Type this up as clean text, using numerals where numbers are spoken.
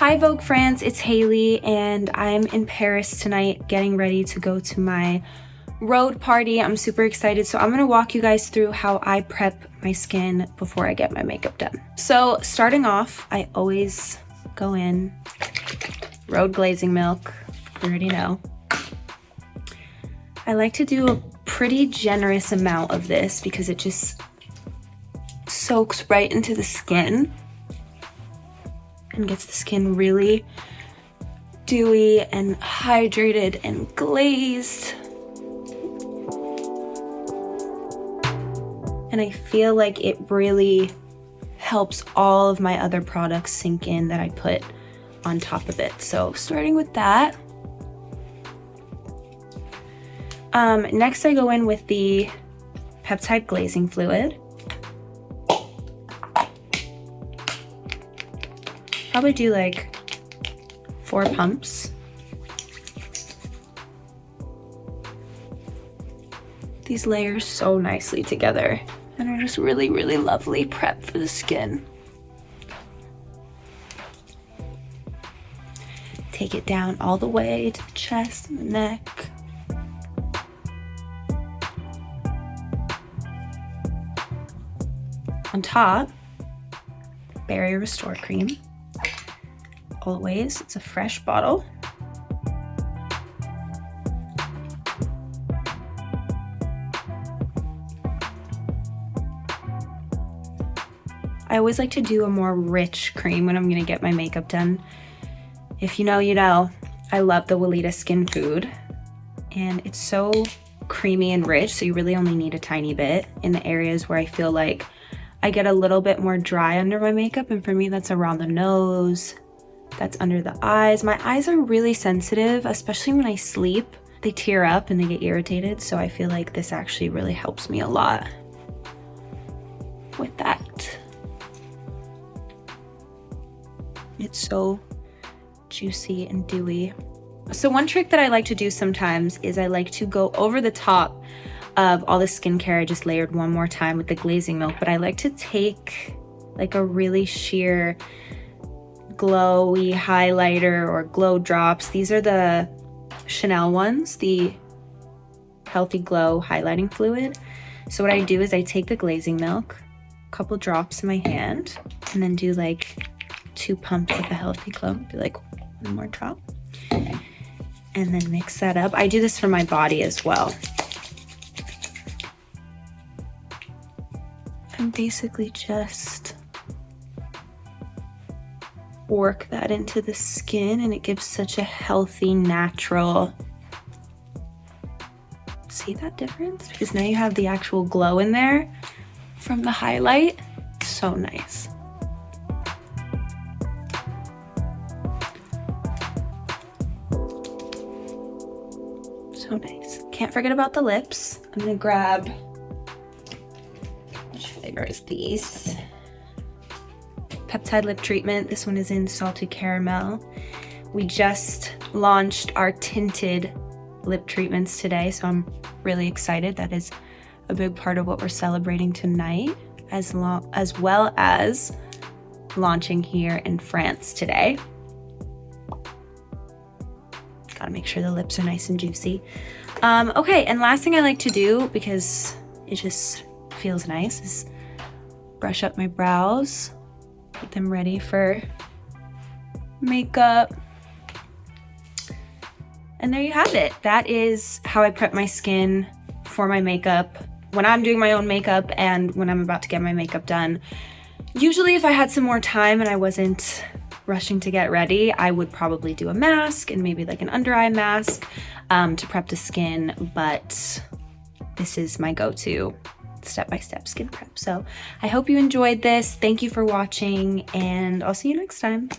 Hi Vogue France, it's Hailey and I'm in Paris tonight getting ready to go to my Rhode party. I'm super excited, so I'm gonna walk you guys through how I prep my skin before I get my makeup done. So starting off, I always go in Rhode glazing milk, you already know. I like to do a pretty generous amount of this because it just soaks right into the skin and gets the skin really dewy and hydrated and glazed. And I feel like it really helps all of my other products sink in that I put on top of it. So starting with that. Next I go in with the Peptide glazing fluid. Probably do like 4 pumps. These layers so nicely together and are just really, really lovely prep for the skin. Take it down all the way to the chest and the neck. On top, Barrier Restore Cream. Always, it's a fresh bottle. I always like to do a more rich cream when I'm gonna get my makeup done. If you know, you know. I love the Weleda Skin Food, and it's so creamy and rich, so you really only need a tiny bit in the areas where I feel like I get a little bit more dry under my makeup, and for me that's around the nose, that's under the eyes. My eyes are really sensitive, especially when I sleep. They tear up and they get irritated, so I feel like this actually really helps me a lot with that. It's so juicy and dewy. So one trick that I like to do sometimes is I like to go over the top of all the skincare I just layered one more time with the glazing milk, but I like to take like a really sheer glowy highlighter or glow drops. These are the Chanel ones, the Healthy Glow highlighting fluid. So what I do is I take the glazing milk, a couple drops in my hand, and then do like 2 pumps of the Healthy Glow, do like 1 more drop, and then mix that up. I do this for my body as well. And basically just work that into the skin, and it gives such a healthy, natural, see that difference? Because now you have the actual glow in there from the highlight. So nice. So nice. Can't forget about the lips. I'm gonna grab, which flavor is these? Peptide lip treatment. This one is in salted caramel. We just launched our tinted lip treatments today, so I'm really excited. That is a big part of what we're celebrating tonight, as well as launching here in France today. Gotta make sure the lips are nice and juicy. Okay, and last thing I like to do, because it just feels nice, is brush up my brows. Get them ready for makeup. And there you have it. That is how I prep my skin for my makeup when I'm doing my own makeup and when I'm about to get my makeup done. Usually if I had some more time and I wasn't rushing to get ready, I would probably do a mask and maybe like an under eye mask to prep the skin, but this is my go-to step-by-step skin prep. So I hope you enjoyed this. Thank you for watching, and I'll see you next time.